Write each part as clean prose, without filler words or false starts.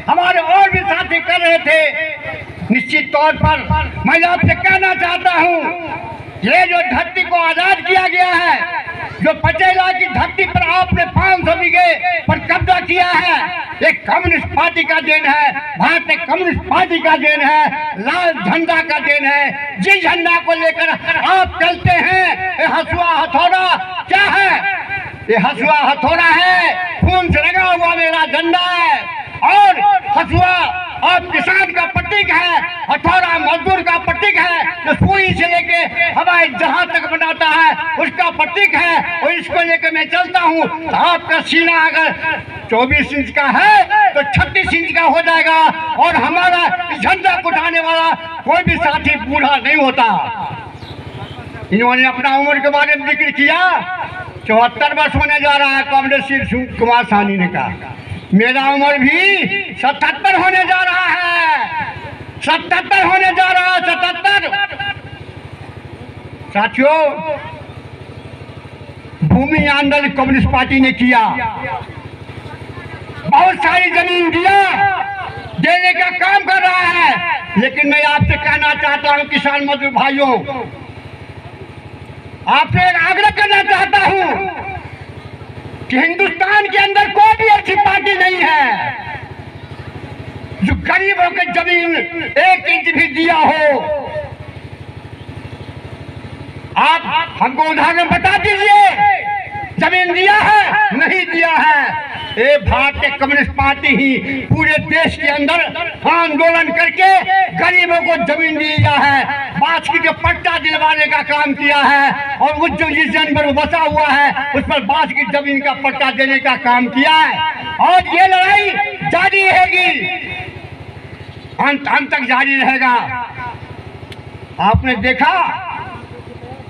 हमारे और भी साथी कर रहे थे। निश्चित तौर पर मैं आपसे कहना चाहता हूँ, ये जो धरती को आजाद किया गया है, जो 50 लाख की धरती पर आपने 500 बीघे पर कब्जा किया है, ये कम्युनिस्ट पार्टी का देन है, भारतीय कम्युनिस्ट पार्टी का देन है, लाल झंडा का देन है। जिस झंडा को लेकर आप चलते हैं, ये हसुआ हथौड़ा क्या है? ये हसुआ हथौड़ा है, खून से लगा हुआ मेरा झंडा है। और हसुआ आप किसान का प्रतीक है, हथौड़ा मजदूर का प्रतीक है, जो सुई से लेके हवाई जहाज तक बनाता है उसका प्रतीक है। और इसको लेकर मैं चलता हूँ। तो आपका सीना अगर 24 इंच का है तो 36 इंच का हो जाएगा। और हमारा झंडा उठाने वाला कोई भी साथी बूढ़ा नहीं होता। इन्होंने अपना उम्र के बारे में जिक्र किया, 74 वर्ष होने जा रहा है कॉमरेड शिव कुमार साहनी ने कहा। मेरा उम्र भी 77 होने जा रहा है, 77 होने जा रहा है, 77। साथियों, भूमि आंदोलन कम्युनिस्ट पार्टी ने किया, बहुत सारी जमीन देने का काम कर रहा है। लेकिन मैं आपसे कहना चाहता हूं किसान मजदूर भाइयों, आपसे एक आग्रह करना चाहता हूं कि हिंदुस्तान के अंदर कोई भी ऐसी पार्टी नहीं है जो गरीबों की जमीन 1 इंच भी दिया हो। आप हमको उदाहरण बता दीजिए, जमीन दिया है नहीं दिया है? ये भारतीय कम्युनिस्ट पार्टी ही पूरे देश के अंदर आंदोलन करके गरीबों को जमीन दिया है, बासकी के पट्टा दिलवाने का काम किया है। और उस जो जिस जमीन पर बसा हुआ है उस पर बास की जमीन का पट्टा देने का काम किया है। और ये लड़ाई जारी रहेगी, अंत तक जारी रहेगा। आपने देखा,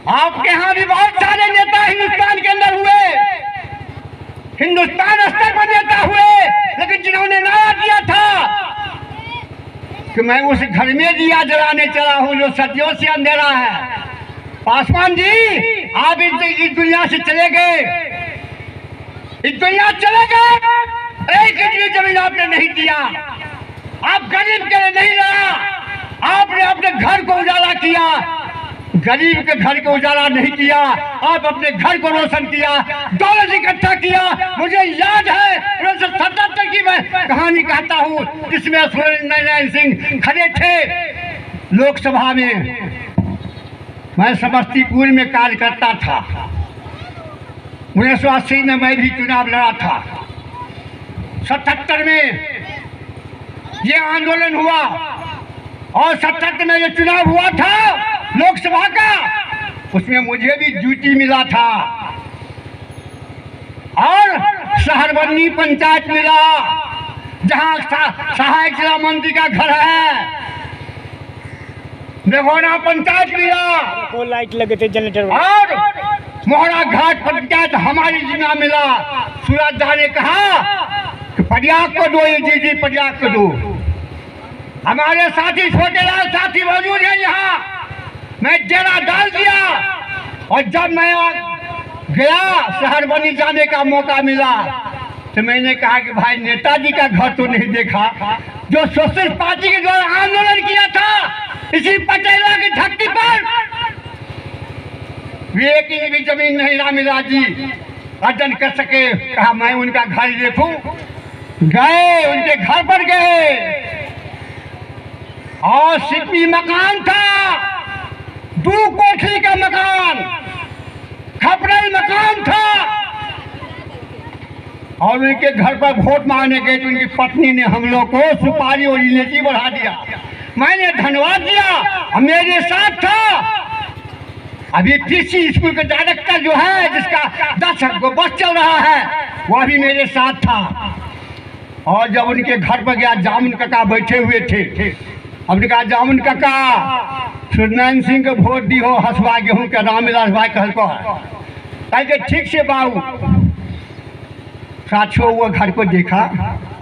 आपके यहाँ भी बहुत सारे नेता हिंदुस्तान के अंदर हुए, हिंदुस्तान स्तर पर नेता हुए, लेकिन जिन्होंने नारा दिया था कि मैं उस घर में दिया जलाने चला हूं जो सदियों से अंधेरा है। पासवान जी, आप इस दुनिया से चले गए, इस दुनिया चले गए, एक इंच जमीन आपने नहीं दिया, आप गरीब के लिए नहीं लड़ा, आपने अपने घर को उजाला किया। गरीब के घर को उजाला नहीं किया, आप अपने घर को रोशन किया, दौलत इकट्ठा किया। मुझे याद है 1977 की मैं कहानी कहता हूँ, जिसमें सुरेंद्र नारायण सिंह खड़े थे लोकसभा में। मैं समस्तीपुर में कार्य करता था, 1980 में मैं भी चुनाव लड़ा था। 77 में ये आंदोलन हुआ और 77 में ये चुनाव हुआ था लोकसभा का, उसमें मुझे भी ड्यूटी मिला था और शहरबन्नी पंचायत मिला, जहां सहायक जिला मंत्री का घर है, बेगोना पंचायत मिला, वो लाइट लगे थे जनरेटर, और मोहरा घाट पंचायत हमारी जिला मिला। सूरज ने कहा कि प्रयाग को दो, जी प्रयाग को दो। हमारे साथी छोटे लाल साथी मौजूद है यहाँ, मैं डेरा डाल दिया। और जब मैं गया शहरबनी जाने का मौका मिला तो मैंने कहा कि भाई नेताजी का घर तो नहीं देखा, जो सोशलिस्ट पार्टी के द्वारा आंदोलन किया था इसी पटेला की धरती पर, वे एक इंच भी जमीन नहीं रामीला जी अर्जन कर सके। कहा मैं उनका घर देखूं, गए उनके घर पर गए और सिपी मकान था, 2 कोठरी का मकान, खपरई मकान था। और उनके घर पर वोट मांगने गए तो उनकी पत्नी ने हम लोग को सुपारी और इलायची बढ़ा दिया। मैंने धन्यवाद दिया, मेरे साथ था। अभी पीसी स्कूल का डायरेक्टर जो है, जिसका 10 बस चल रहा है, वह भी मेरे साथ था। और जब उनके घर पर गया, जामुन काका बैठे हुए थे। हमने कहा जामुन काका सूर्यनारायण सिंह को वोट दी हो, हसवा गेहूं का रामविलास भाई कहल को है, ठीक से बाबू। साथियों, वो घर को देखा।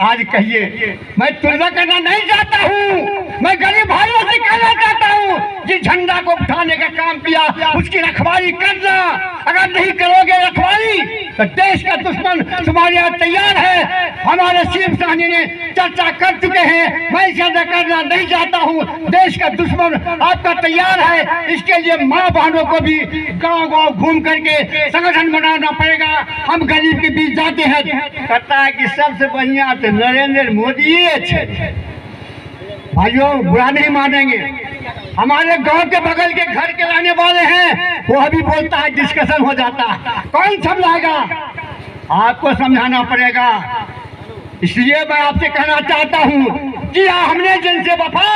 आज कहिए, मैं तुलना करना नहीं चाहता हूँ, मैं गरीब भाइयों से कहना चाहता हूँ, जिस झंडा को उठाने का काम किया उसकी रखवाली करना। अगर नहीं करोगे रखवाली तो देश का दुश्मन तुम्हारे यहाँ तैयार है। हमारे सीएम साहनी ने चर्चा कर चुके हैं, मैं ज्यादा करना नहीं चाहता हूँ। देश का दुश्मन आपका तैयार है, इसके लिए माँ बहनों को भी गांव गांव घूम करके संगठन बनाना पड़ेगा। हम गरीब के बीच जाते हैं, कहता है कि सबसे बढ़िया तो नरेंद्र मोदी ही अच्छे। भाइयों बुरा नहीं मानेंगे, हमारे गांव के बगल के घर के रहने वाले हैं, वो भी बोलता है, डिस्कशन हो जाता है, कौन समझाएगा? आपको समझाना पड़ेगा। इसलिए मैं आपसे कहना चाहता हूँ कि हमने जिनसे वफा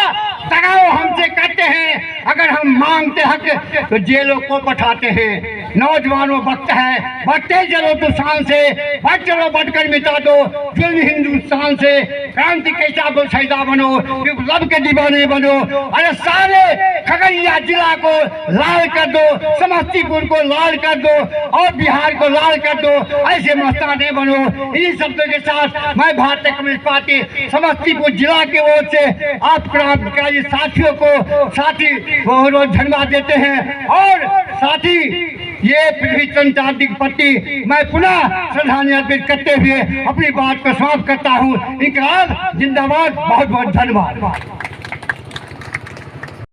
दगाओ हमसे करते हैं, अगर हम मांगते हक तो जेलों को बैठाते हैं। नौजवानों वक्त है, बढ़ते चलो तूफान से, बढ़ चलो बढ़कर मिटा दो जुल्म हिंदुस्तान से। क्रांति कैसा को शहीदा बनो, विप्लव के दीवाने बनो। अरे सारे खगड़िया जिला को लाल कर दो, समस्तीपुर को लाल कर दो और बिहार को लाल कर दो, ऐसे मस्ताने बनो। इन्हीं शब्दों के साथ मैं भारतीय कम्युनिस्ट पार्टी समस्तीपुर जिला की ओर से आप क्रांतिकारी साथियों को साथी बहुत बहुत धन्यवाद देते हैं। और साथी ये पृथ्वी चंद चांदी के प्रति मैं पुनः श्रद्धांजलि अर्पित करते हुए अपनी बात को समाप्त करता हूँ। इंकलाब जिंदाबाद। बहुत बहुत धन्यवाद।